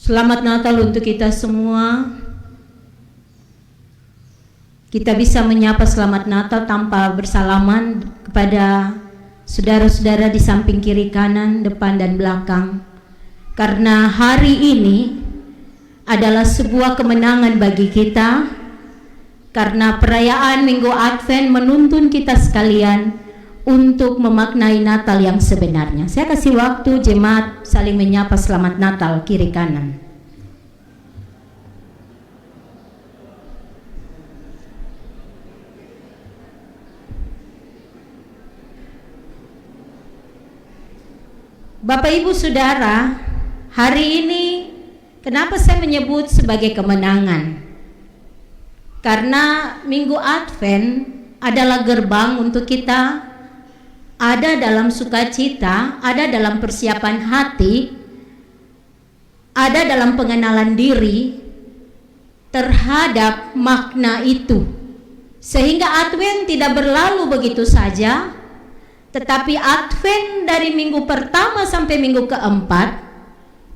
Selamat Natal untuk kita semua. Kita bisa menyapa selamat Natal tanpa bersalaman kepada saudara-saudara di samping kiri kanan, depan dan belakang. Karena hari ini adalah sebuah kemenangan bagi kita. Karena perayaan Minggu Advent menuntun kita sekalian untuk memaknai Natal yang sebenarnya. Saya kasih waktu jemaat saling menyapa selamat Natal kiri kanan. Bapak Ibu Saudara, hari ini kenapa saya menyebut sebagai kemenangan? Karena Minggu Advent adalah gerbang untuk kita ada dalam sukacita, ada dalam persiapan hati, ada dalam pengenalan diri terhadap makna itu. Sehingga Advent tidak berlalu begitu saja, tetapi Advent dari minggu pertama sampai minggu keempat,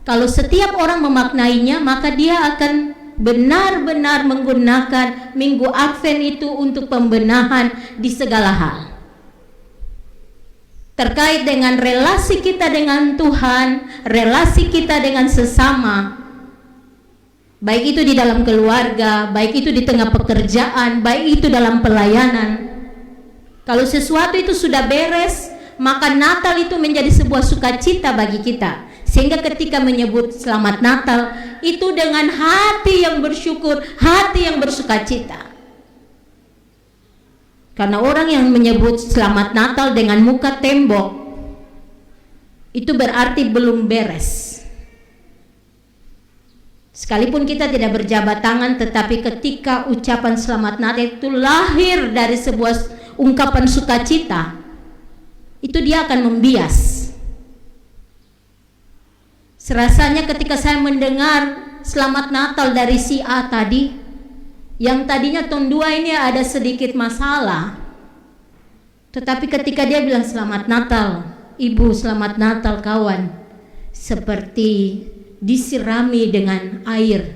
kalau setiap orang memaknainya, maka dia akan benar-benar menggunakan minggu Advent itu untuk pembenahan di segala hal. Terkait dengan relasi kita dengan Tuhan, relasi kita dengan sesama, baik itu di dalam keluarga, baik itu di tengah pekerjaan, baik itu dalam pelayanan. Kalau sesuatu itu sudah beres, maka Natal itu menjadi sebuah sukacita bagi kita. Sehingga ketika menyebut selamat Natal, itu dengan hati yang bersyukur, hati yang bersukacita. Karena orang yang menyebut selamat Natal dengan muka tembok, itu berarti belum beres. Sekalipun kita tidak berjabat tangan, tetapi ketika ucapan selamat Natal itu lahir dari sebuah ungkapan sukacita, itu dia akan membias. Serasanya ketika saya mendengar selamat Natal dari si A tadi, yang tadinya tahun 2 ini ada sedikit masalah, tetapi ketika dia bilang selamat Natal ibu, selamat Natal kawan, seperti disirami dengan air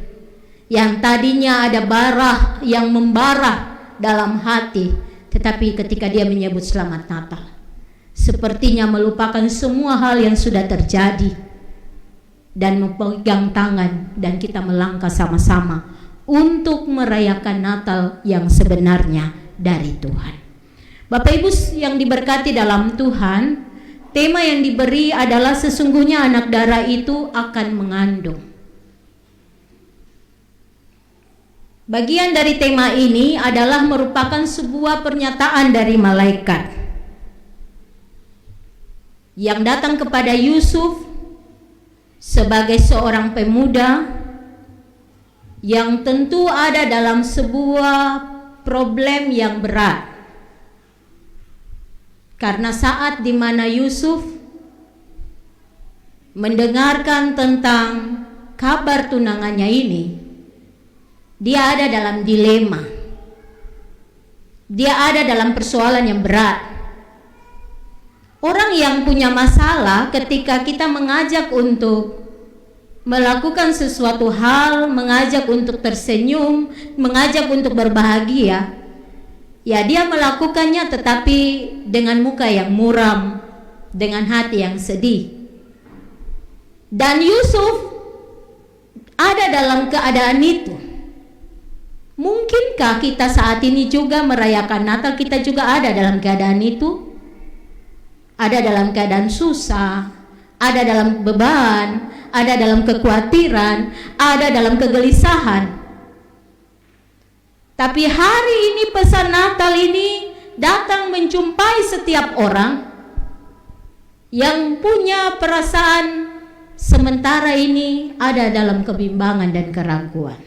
yang tadinya ada bara yang membara dalam hati. Tetapi ketika dia menyebut selamat Natal, sepertinya melupakan semua hal yang sudah terjadi dan memegang tangan, dan kita melangkah sama-sama untuk merayakan Natal yang sebenarnya dari Tuhan. Bapak Ibu yang diberkati dalam Tuhan, tema yang diberi adalah sesungguhnya anak darah itu akan mengandung. Bagian dari tema ini adalah merupakan sebuah pernyataan dari malaikat yang datang kepada Yusuf sebagai seorang pemuda yang tentu ada dalam sebuah problem yang berat. Karena saat di mana Yusuf mendengarkan tentang kabar tunangannya ini, dia ada dalam dilema. Dia ada dalam persoalan yang berat. Orang yang punya masalah ketika kita mengajak untuk melakukan sesuatu hal, mengajak untuk tersenyum, mengajak untuk berbahagia, ya dia melakukannya tetapi dengan muka yang muram, dengan hati yang sedih. Dan Yusuf ada dalam keadaan itu. Mungkinkah kita saat ini juga merayakan Natal, kita juga ada dalam keadaan itu? Ada dalam keadaan susah, ada dalam beban, ada dalam kekhawatiran, ada dalam kegelisahan. Tapi hari ini pesan Natal ini datang menjumpai setiap orang yang punya perasaan sementara ini ada dalam kebimbangan dan keraguan,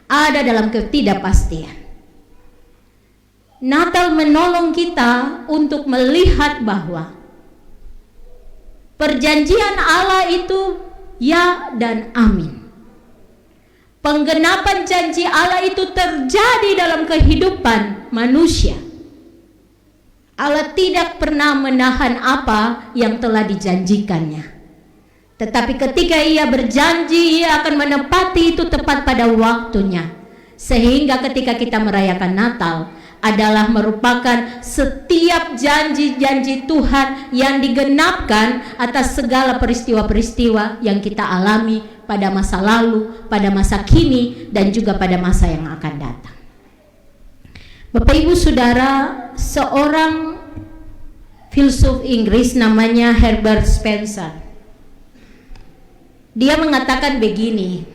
ada dalam ketidakpastian. Natal menolong kita untuk melihat bahwa perjanjian Allah itu ya dan amin. Penggenapan janji Allah itu terjadi dalam kehidupan manusia. Allah tidak pernah menahan apa yang telah dijanjikannya. Tetapi ketika ia berjanji, ia akan menepati itu tepat pada waktunya. Sehingga ketika kita merayakan Natal adalah merupakan setiap janji-janji Tuhan yang digenapkan atas segala peristiwa-peristiwa yang kita alami pada masa lalu, pada masa kini, dan juga pada masa yang akan datang. Bapak Ibu Saudara, seorang filsuf Inggris namanya Herbert Spencer, dia mengatakan begini,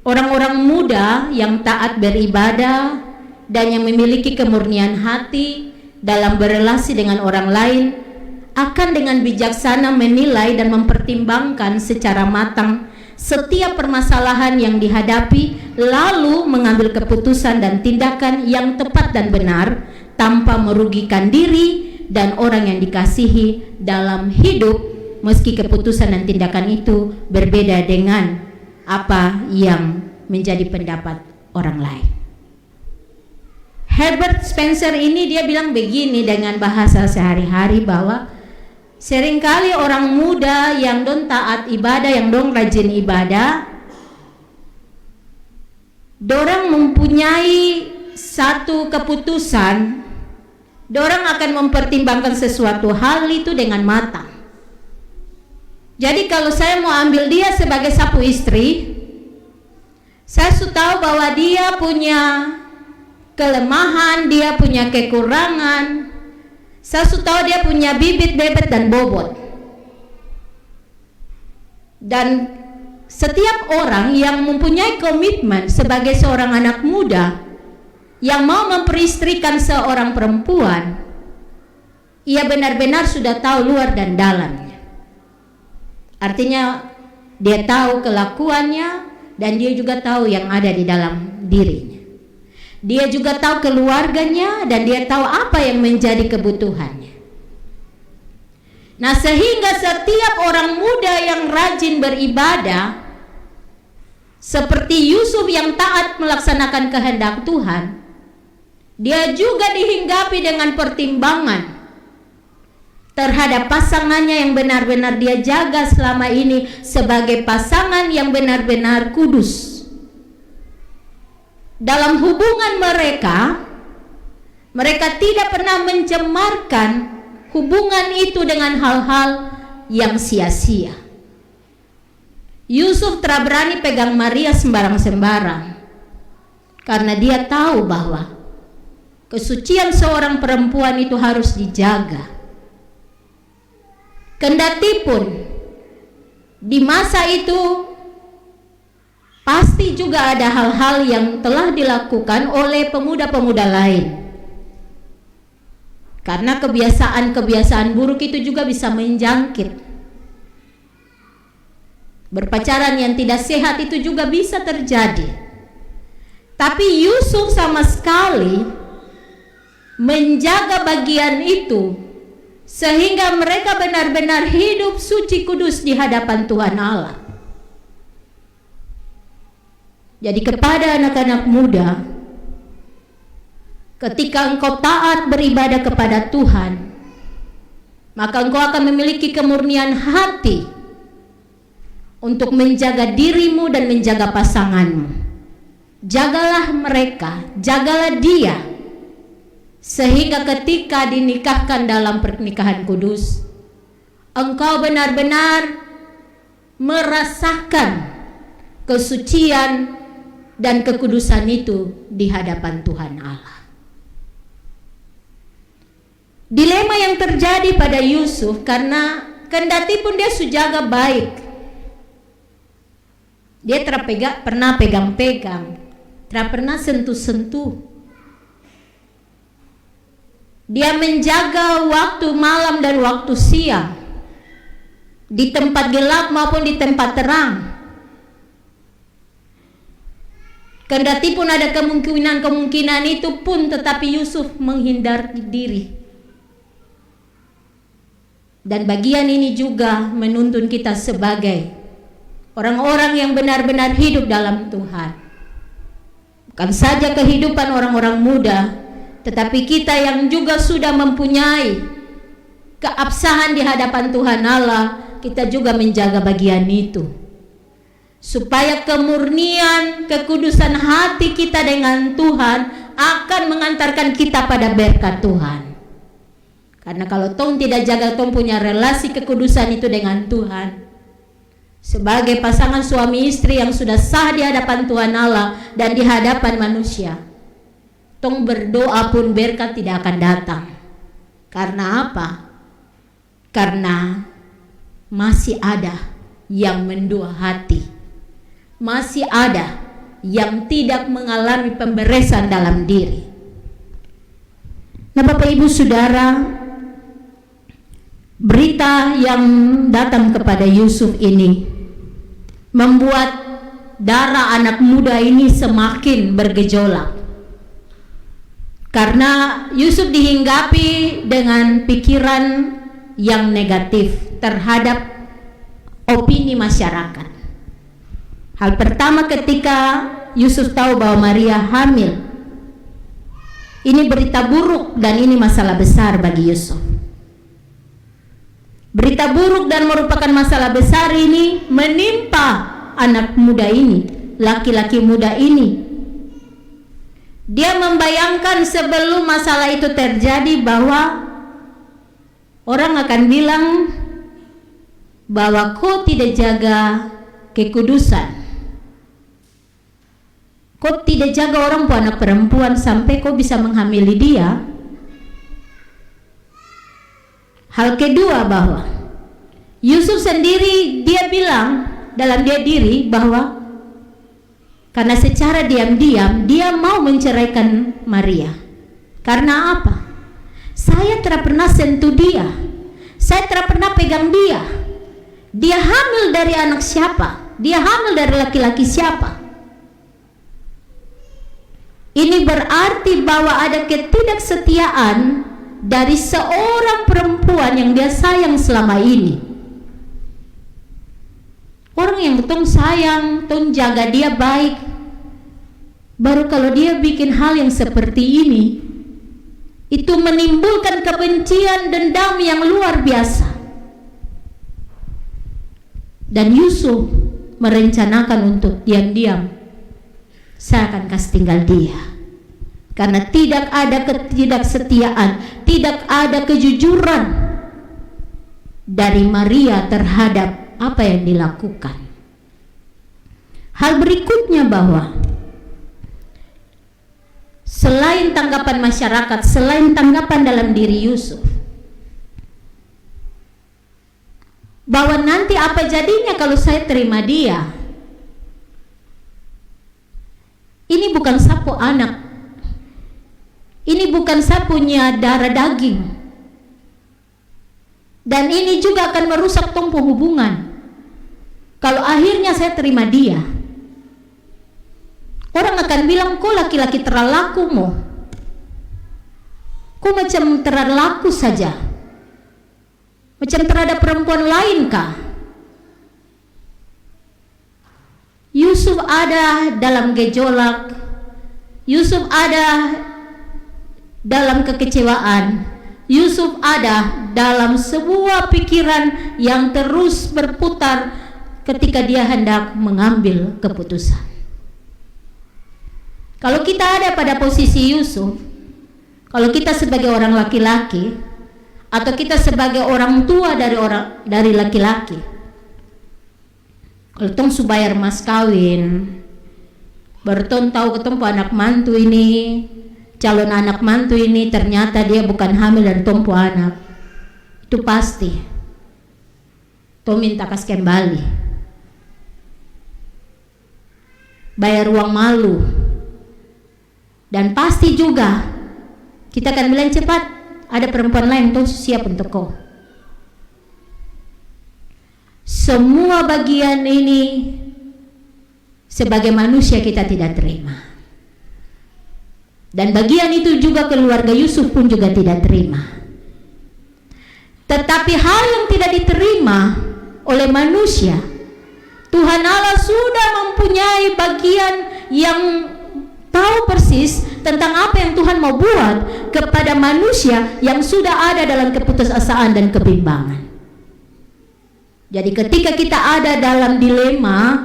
orang-orang muda yang taat beribadah dan yang memiliki kemurnian hati dalam berelasi dengan orang lain akan dengan bijaksana menilai dan mempertimbangkan secara matang setiap permasalahan yang dihadapi, lalu mengambil keputusan dan tindakan yang tepat dan benar tanpa merugikan diri dan orang yang dikasihi dalam hidup, meski keputusan dan tindakan itu berbeda dengan apa yang menjadi pendapat orang lain. Herbert Spencer ini dia bilang begini dengan bahasa sehari-hari, bahwa seringkali orang muda yang dong taat ibadah, yang dong rajin ibadah, dorang mempunyai satu keputusan, dorang akan mempertimbangkan sesuatu hal itu dengan matang. Jadi kalau saya mau ambil dia sebagai sapu istri, saya sudah tahu bahwa dia punya kelemahan, dia punya kekurangan. Saya sudah tahu dia punya bibit, bebet, dan bobot. Dan setiap orang yang mempunyai komitmen sebagai seorang anak muda yang mau memperistrikan seorang perempuan, ia benar-benar sudah tahu luar dan dalamnya. Artinya dia tahu kelakuannya dan dia juga tahu yang ada di dalam dirinya. Dia juga tahu keluarganya dan dia tahu apa yang menjadi kebutuhannya. Nah, sehingga setiap orang muda yang rajin beribadah seperti Yusuf yang taat melaksanakan kehendak Tuhan, dia juga dihinggapi dengan pertimbangan terhadap pasangannya yang benar-benar dia jaga selama ini sebagai pasangan yang benar-benar kudus. Dalam hubungan mereka tidak pernah mencemarkan hubungan itu dengan hal-hal yang sia-sia. Yusuf tidak berani pegang Maria sembarang-sembarang karena dia tahu bahwa kesucian seorang perempuan itu harus dijaga. Kendati pun di masa itu pasti juga ada hal-hal yang telah dilakukan oleh pemuda-pemuda lain. Karena kebiasaan-kebiasaan buruk itu juga bisa menjangkit. Berpacaran yang tidak sehat itu juga bisa terjadi. Tapi Yusuf sama sekali menjaga bagian itu sehingga mereka benar-benar hidup suci kudus di hadapan Tuhan Allah. Jadi kepada anak-anak muda, ketika engkau taat beribadah kepada Tuhan, maka engkau akan memiliki kemurnian hati untuk menjaga dirimu dan menjaga pasanganmu. Jagalah mereka, jagalah dia, sehingga ketika dinikahkan dalam pernikahan kudus, engkau benar-benar merasakan kesucian dan kekudusan itu di hadapan Tuhan Allah. Dilema yang terjadi pada Yusuf, karena kendati pun dia sujaga baik, dia pernah pegang-pegang, tidak pernah sentuh-sentuh. Dia menjaga waktu malam dan waktu siang, di tempat gelap maupun di tempat terang. Kendati pun ada kemungkinan itu pun, tetapi Yusuf menghindar diri. Dan bagian ini juga menuntun kita sebagai orang-orang yang benar-benar hidup dalam Tuhan. Bukan saja kehidupan orang-orang muda, tetapi kita yang juga sudah mempunyai keabsahan di hadapan Tuhan Allah, kita juga menjaga bagian itu, supaya kemurnian, kekudusan hati kita dengan Tuhan akan mengantarkan kita pada berkat Tuhan. Karena kalau tong tidak jaga tong punya relasi kekudusan itu dengan Tuhan, sebagai pasangan suami istri yang sudah sah di hadapan Tuhan Allah dan di hadapan manusia, tong berdoa pun berkat tidak akan datang. Karena apa? Karena masih ada yang mendua hati, masih ada yang tidak mengalami pemberesan dalam diri. Nah, Bapak Ibu Saudara, berita yang datang kepada Yusuf ini membuat darah anak muda ini semakin bergejolak. Karena Yusuf dihinggapi dengan pikiran yang negatif terhadap opini masyarakat. Hal pertama ketika Yusuf tahu bahwa Maria hamil, ini berita buruk dan ini masalah besar bagi Yusuf. Berita buruk dan merupakan masalah besar ini menimpa anak muda ini, laki-laki muda ini. Dia membayangkan sebelum masalah itu terjadi bahwa orang akan bilang bahwa kau tidak jaga kekudusan, kau tidak jaga orang tua anak perempuan sampai kau bisa menghamili dia. Hal kedua, bahwa Yusuf sendiri dia bilang dalam dia diri bahwa karena secara diam-diam dia mau menceraikan Maria. Karena apa? Saya tidak pernah sentuh dia, saya tidak pernah pegang dia. Dia hamil dari anak siapa? Dia hamil dari laki-laki siapa? Ini berarti bahwa ada ketidaksetiaan dari seorang perempuan yang dia sayang selama ini. Orang yang tong sayang, tong jaga dia baik, baru kalau dia bikin hal yang seperti ini, itu menimbulkan kebencian, dendam yang luar biasa. Dan Yusuf merencanakan untuk diam-diam, saya akan kasih tinggal dia. Karena tidak ada ketidaksetiaan, tidak ada kejujuran dari Maria terhadap apa yang dilakukan. Hal berikutnya bahwa selain tanggapan masyarakat, selain tanggapan dalam diri Yusuf, bahwa nanti apa jadinya kalau saya terima dia. Ini bukan sapu anak, ini bukan sapunya darah daging, dan ini juga akan merusak tumpu hubungan. Kalau akhirnya saya terima dia, orang akan bilang, kok laki-laki terlaku mo, kok macam terlaku saja, macam terhadap perempuan lain kah? Yusuf ada dalam gejolak, Yusuf ada dalam kekecewaan, Yusuf ada dalam sebuah pikiran yang terus berputar ketika dia hendak mengambil keputusan. Kalau kita ada pada posisi Yusuf, kalau kita sebagai orang laki-laki atau kita sebagai orang tua dari laki-laki, kalau tong subayar mas kawin, baru tong tahu ketemu anak mantu ini, calon anak mantu ini ternyata dia bukan hamil dan tumpu anak, itu pasti tong minta kas kembali, bayar uang malu, dan pasti juga kita akan bilang cepat ada perempuan lain tuh siap untuk kau. Semua bagian ini sebagai manusia kita tidak terima, dan bagian itu juga keluarga Yusuf pun juga tidak terima. Tetapi hal yang tidak diterima oleh manusia, Tuhan Allah sudah mempunyai bagian yang tahu persis tentang apa yang Tuhan mau buat kepada manusia yang sudah ada dalam keputusasaan dan kebimbangan. Jadi ketika kita ada dalam dilema,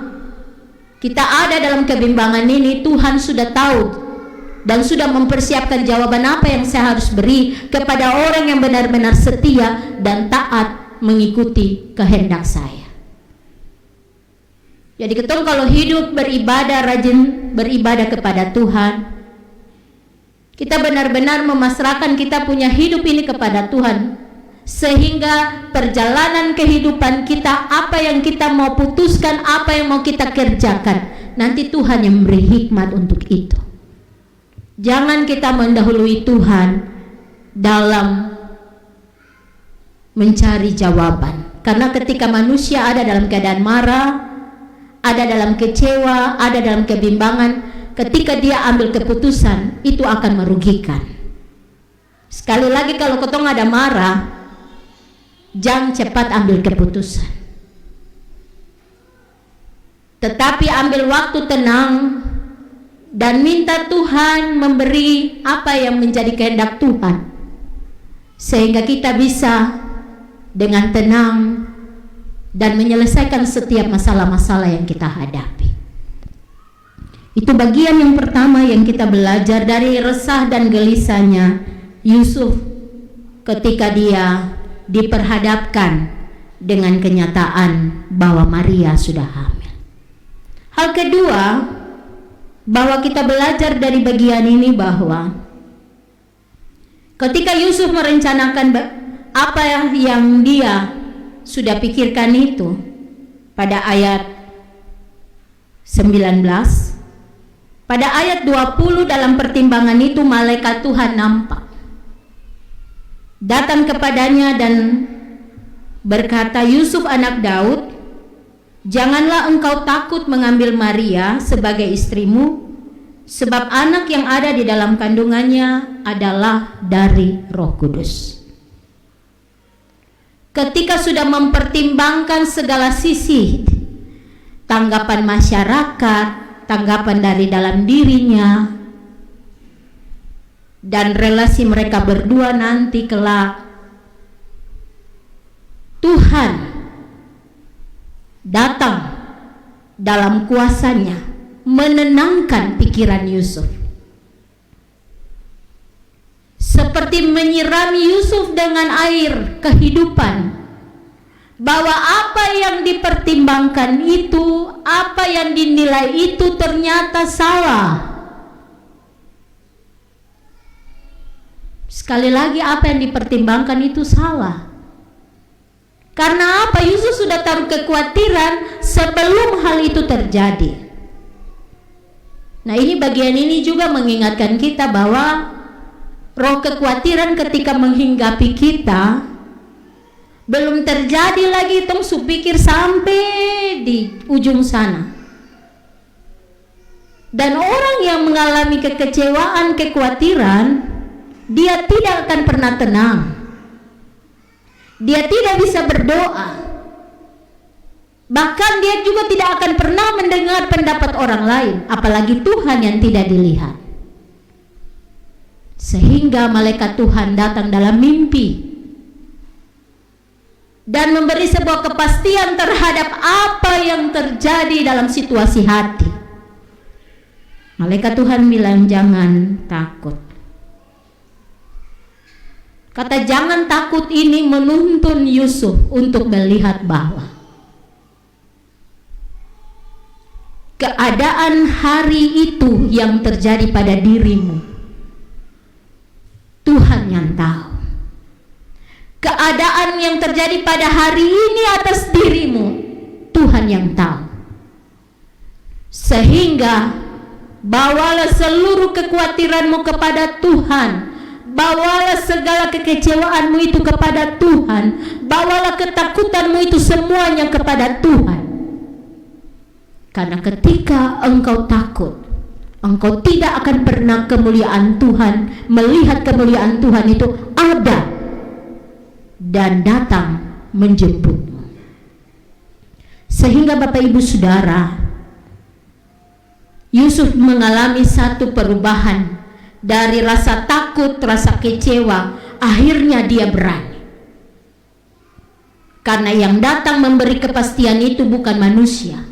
kita ada dalam kebimbangan ini, Tuhan sudah tahu dan sudah mempersiapkan jawaban apa yang saya harus beri kepada orang yang benar-benar setia dan taat mengikuti kehendak saya. Jadi ketemu kalau hidup beribadah, rajin beribadah kepada Tuhan, kita benar-benar memasrahkan kita punya hidup ini kepada Tuhan, sehingga perjalanan kehidupan kita, apa yang kita mau putuskan, apa yang mau kita kerjakan, nanti Tuhan yang memberi hikmat untuk itu. Jangan kita mendahului Tuhan dalam mencari jawaban, karena ketika manusia ada dalam keadaan marah, ada dalam kecewa, ada dalam kebimbangan, ketika dia ambil keputusan, itu akan merugikan. Sekali lagi, kalau ketong ada marah, jangan cepat ambil keputusan, tetapi ambil waktu tenang dan minta Tuhan memberi apa yang menjadi kehendak Tuhan, sehingga kita bisa dengan tenang dan menyelesaikan setiap masalah-masalah yang kita hadapi. Itu bagian yang pertama yang kita belajar dari resah dan gelisahnya Yusuf ketika dia diperhadapkan dengan kenyataan bahwa Maria sudah hamil. Hal kedua, bahwa kita belajar dari bagian ini bahwa ketika Yusuf merencanakan apa yang dia sudah pikirkan itu, pada ayat 19, pada ayat 20 dalam pertimbangan itu malaikat Tuhan nampak, datang kepadanya dan berkata, Yusuf anak Daud, janganlah engkau takut mengambil Maria sebagai istrimu, sebab anak yang ada di dalam kandungannya adalah dari Roh Kudus. Ketika sudah mempertimbangkan segala sisi, tanggapan masyarakat, tanggapan dari dalam dirinya, dan relasi mereka berdua nanti kelak, Tuhan datang dalam kuasanya menenangkan pikiran Yusuf, seperti menyirami Yusuf dengan air kehidupan, bahwa apa yang dipertimbangkan itu, apa yang dinilai itu ternyata salah. Sekali lagi, apa yang dipertimbangkan itu salah. Karena apa? Yusuf sudah taruh kekhawatiran sebelum hal itu terjadi. Nah, ini bagian ini juga mengingatkan kita bahwa roh kekhawatiran ketika menghinggapi kita, belum terjadi lagi, tong su pikir sampai di ujung sana. Dan orang yang mengalami kekecewaan, kekhawatiran, dia tidak akan pernah tenang. Dia tidak bisa berdoa. Bahkan dia juga tidak akan pernah mendengar pendapat orang lain, apalagi Tuhan yang tidak dilihat. Sehingga malaikat Tuhan datang dalam mimpi dan memberi sebuah kepastian terhadap apa yang terjadi dalam situasi hati. Malaikat Tuhan bilang, jangan takut. Kata jangan takut ini menuntun Yusuf untuk melihat bahwa keadaan hari itu yang terjadi pada dirimu, Tuhan yang tahu. Keadaan yang terjadi pada hari ini atas dirimu, Tuhan yang tahu. Sehingga bawalah seluruh kekhawatiranmu kepada Tuhan. Bawalah segala kekecewaanmu itu kepada Tuhan. Bawalah ketakutanmu itu semuanya kepada Tuhan. Karena ketika engkau takut, engkau tidak akan pernah kemuliaan Tuhan, melihat kemuliaan Tuhan itu ada dan datang menjemputmu. Sehingga Bapak Ibu Saudara, Yusuf mengalami satu perubahan dari rasa takut, rasa kecewa, akhirnya dia berani. Karena yang datang memberi kepastian itu bukan manusia,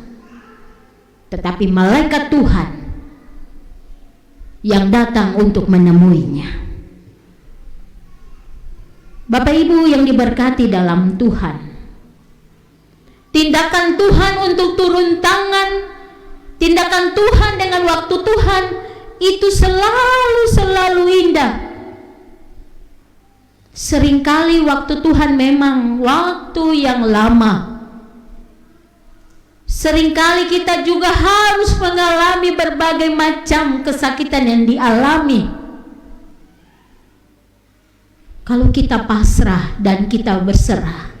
tetapi malaikat Tuhan yang datang untuk menemuinya. Bapak Ibu yang diberkati dalam Tuhan, tindakan Tuhan untuk turun tangan, tindakan Tuhan dengan waktu Tuhan itu selalu indah. Seringkali waktu Tuhan memang waktu yang lama. Seringkali kita juga harus mengalami berbagai macam kesakitan yang dialami. Kalau kita pasrah dan kita berserah,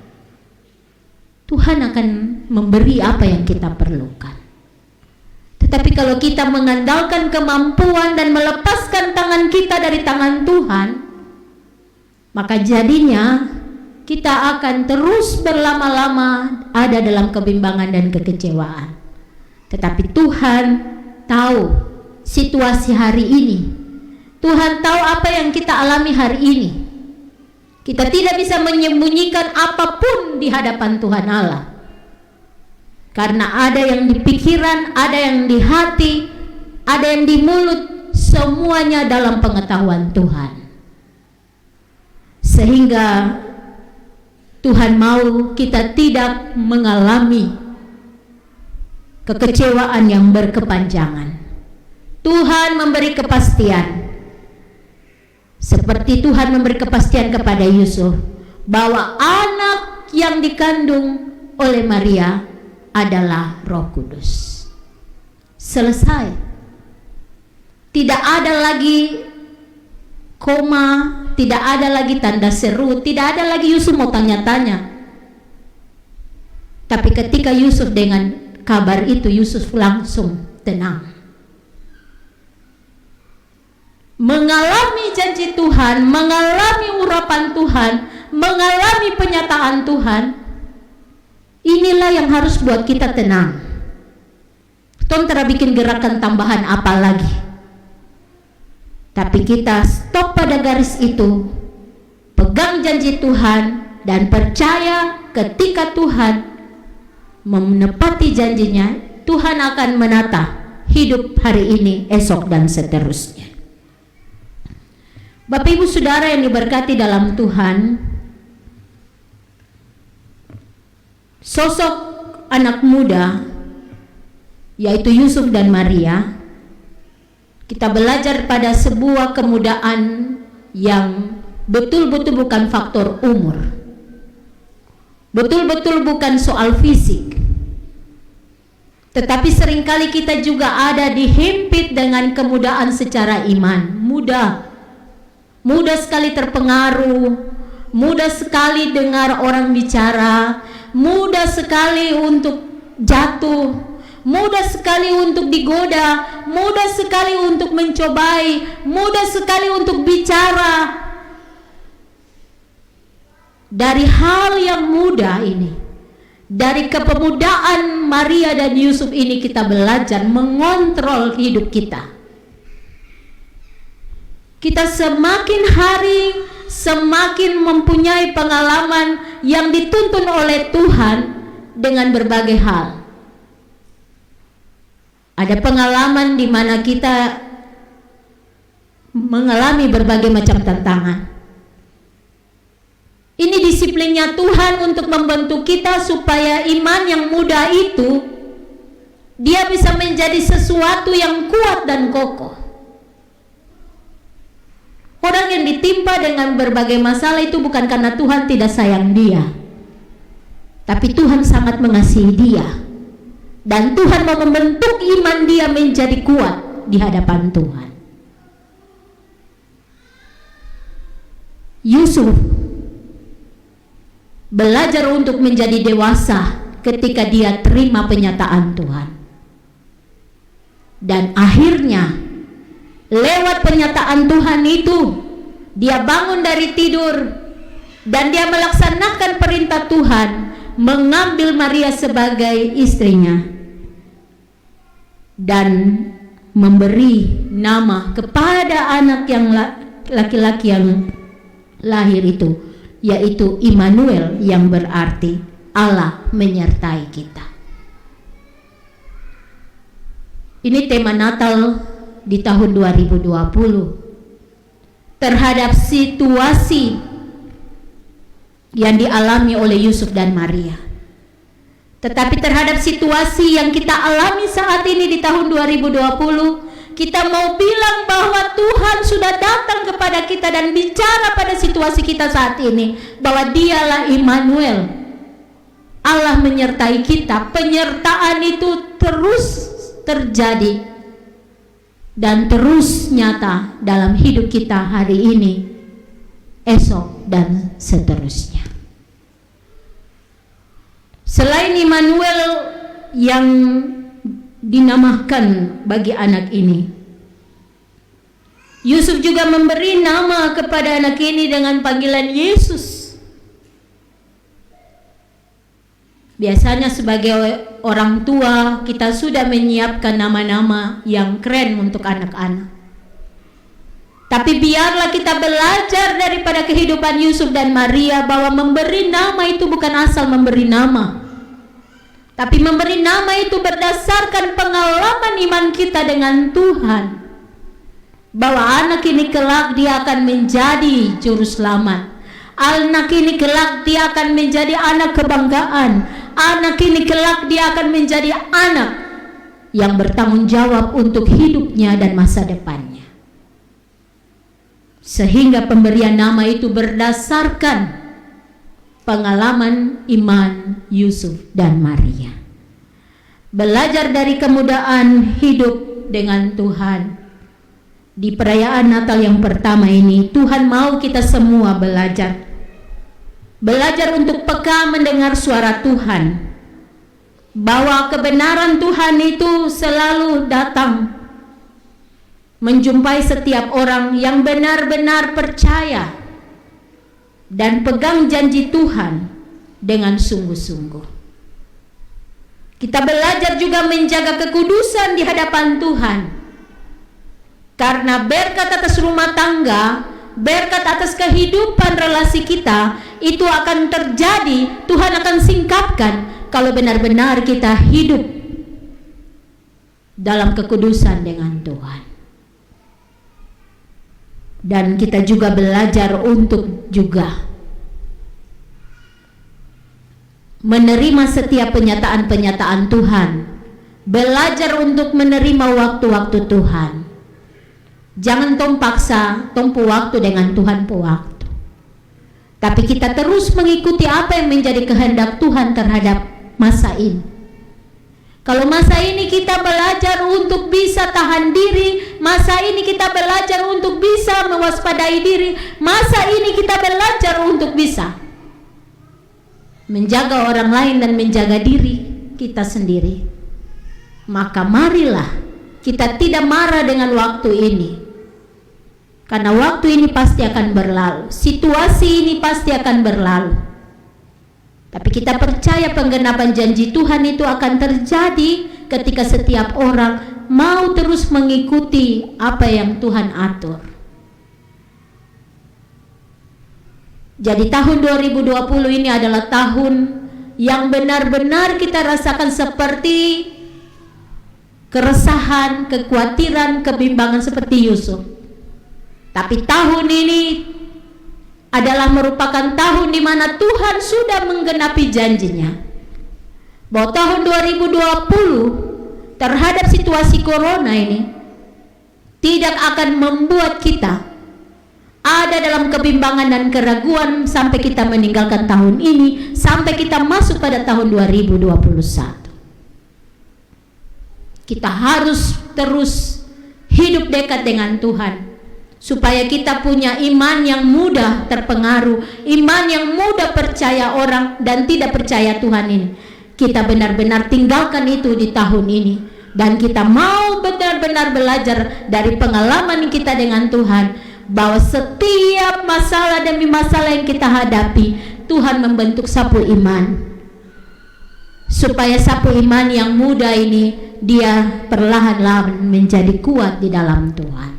Tuhan akan memberi apa yang kita perlukan. Tetapi kalau kita mengandalkan kemampuan dan melepaskan tangan kita dari tangan Tuhan, maka jadinya kita akan terus berlama-lama ada dalam kebimbangan dan kekecewaan. Tetapi Tuhan tahu situasi hari ini. Tuhan tahu apa yang kita alami hari ini. Kita tidak bisa menyembunyikan apapun di hadapan Tuhan Allah. Karena ada yang di pikiran, ada yang di hati, ada yang di mulut, semuanya dalam pengetahuan Tuhan. Sehingga Tuhan mau kita tidak mengalami kekecewaan yang berkepanjangan. Tuhan memberi kepastian, seperti Tuhan memberi kepastian kepada Yusuf bahwa anak yang dikandung oleh Maria adalah Roh Kudus. Selesai. Tidak ada lagi koma, tidak ada lagi tanda seru, tidak ada lagi Yusuf mau tanya-tanya. Tapi ketika Yusuf dengan kabar itu, Yusuf langsung tenang. Mengalami janji Tuhan, mengalami urapan Tuhan, mengalami penyataan Tuhan, inilah yang harus buat kita tenang. Tong tidak bikin gerakan tambahan apa lagi. Tapi kita stop pada garis itu, pegang janji Tuhan, dan percaya ketika Tuhan menepati janjinya, Tuhan akan menata hidup hari ini, esok, dan seterusnya. Bapak Ibu Saudara yang diberkati dalam Tuhan, sosok anak muda yaitu Yusuf dan Maria, kita belajar pada sebuah kemudaan yang betul-betul bukan faktor umur, betul-betul bukan soal fisik, tetapi seringkali kita juga ada dihimpit dengan kemudaan secara iman. Mudah sekali terpengaruh, mudah sekali dengar orang bicara, mudah sekali untuk jatuh, mudah sekali untuk digoda, mudah sekali untuk mencobai, mudah sekali untuk bicara. Dari hal yang mudah ini, dari kepemudaan Maria dan Yusuf ini, kita belajar mengontrol hidup kita. Kita semakin hari semakin mempunyai pengalaman yang dituntun oleh Tuhan dengan berbagai hal. Ada pengalaman di mana kita mengalami berbagai macam tantangan. Ini disiplinnya Tuhan untuk membentuk kita supaya iman yang mudah itu dia bisa menjadi sesuatu yang kuat dan kokoh. Orang yang ditimpa dengan berbagai masalah itu bukan karena Tuhan tidak sayang dia, tapi Tuhan sangat mengasihi dia, dan Tuhan mau membentuk iman dia menjadi kuat di hadapan Tuhan. Yusuf belajar untuk menjadi dewasa ketika dia terima penyataan Tuhan, dan akhirnya lewat penyataan Tuhan itu, dia bangun dari tidur dan dia melaksanakan perintah Tuhan, mengambil Maria sebagai istrinya dan memberi nama kepada anak yang laki-laki yang lahir itu, yaitu Immanuel, yang berarti Allah menyertai kita. Ini tema Natal di tahun 2020 terhadap situasi yang dialami oleh Yusuf dan Maria. Tetapi terhadap situasi yang kita alami saat ini di tahun 2020, kita mau bilang bahwa Tuhan sudah datang kepada kita dan bicara pada situasi kita saat ini, bahwa Dialah Immanuel, Allah menyertai kita. Penyertaan itu terus terjadi dan terus nyata dalam hidup kita hari ini, esok, dan seterusnya. Selain Immanuel yang dinamakan bagi anak ini, Yusuf juga memberi nama kepada anak ini dengan panggilan Yesus. Biasanya sebagai orang tua kita sudah menyiapkan nama-nama yang keren untuk anak-anak. Tapi biarlah kita belajar daripada kehidupan Yusuf dan Maria bahwa memberi nama itu bukan asal memberi nama, tapi memberi nama itu berdasarkan pengalaman iman kita dengan Tuhan, bahwa anak ini kelak dia akan menjadi juru selamat. Anak ini kelak dia akan menjadi anak kebanggaan. Anak ini kelak dia akan menjadi anak yang bertanggung jawab untuk hidupnya dan masa depannya. Sehingga pemberian nama itu berdasarkan pengalaman iman Yusuf dan Maria. Belajar dari kemudahan hidup dengan Tuhan. Di perayaan Natal yang pertama ini, Tuhan mau kita semua belajar. Belajar untuk peka mendengar suara Tuhan, bahwa kebenaran Tuhan itu selalu datang menjumpai setiap orang yang benar-benar percaya dan pegang janji Tuhan dengan sungguh-sungguh. Kita belajar juga menjaga kekudusan di hadapan Tuhan, karena berkat atas rumah tangga, berkat atas kehidupan relasi kita itu akan terjadi. Tuhan akan singkapkan kalau benar-benar kita hidup dalam kekudusan dengan Tuhan. Dan kita juga belajar untuk juga menerima setiap penyataan-penyataan Tuhan. Belajar untuk menerima waktu-waktu Tuhan. Jangan tong paksa, tong pu waktu dengan Tuhan pu waktu. Tapi kita terus mengikuti apa yang menjadi kehendak Tuhan terhadap masa ini. Kalau masa ini kita belajar untuk bisa tahan diri, masa ini kita belajar untuk bisa mewaspadai diri, masa ini kita belajar untuk bisa menjaga orang lain dan menjaga diri kita sendiri, maka marilah kita tidak marah dengan waktu ini. Karena waktu ini pasti akan berlalu, situasi ini pasti akan berlalu. Tapi kita percaya penggenapan janji Tuhan itu akan terjadi ketika setiap orang mau terus mengikuti apa yang Tuhan atur. Jadi tahun 2020 ini adalah tahun yang benar-benar kita rasakan seperti keresahan, kekhawatiran, kebimbangan seperti Yusuf. Tapi tahun ini adalah merupakan tahun di mana Tuhan sudah menggenapi janjinya, bahwa tahun 2020 terhadap situasi corona ini tidak akan membuat kita ada dalam kebimbangan dan keraguan sampai kita meninggalkan tahun ini, sampai kita masuk pada tahun 2021. Kita harus terus hidup dekat dengan Tuhan, supaya kita punya iman yang mudah terpengaruh, iman yang mudah percaya orang dan tidak percaya Tuhan ini. Kita benar-benar tinggalkan itu di tahun ini, dan kita mau benar-benar belajar dari pengalaman kita dengan Tuhan, bahwa setiap masalah demi masalah yang kita hadapi, Tuhan membentuk sapu iman, supaya sapu iman yang muda ini dia perlahan-lahan menjadi kuat di dalam Tuhan.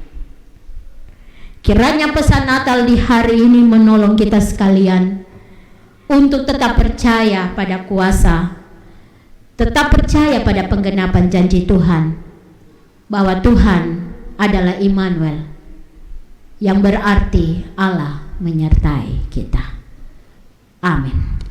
Kiranya pesan Natal di hari ini menolong kita sekalian untuk tetap percaya pada kuasa, tetap percaya pada penggenapan janji Tuhan, bahwa Tuhan adalah Immanuel, yang berarti Allah menyertai kita. Amin.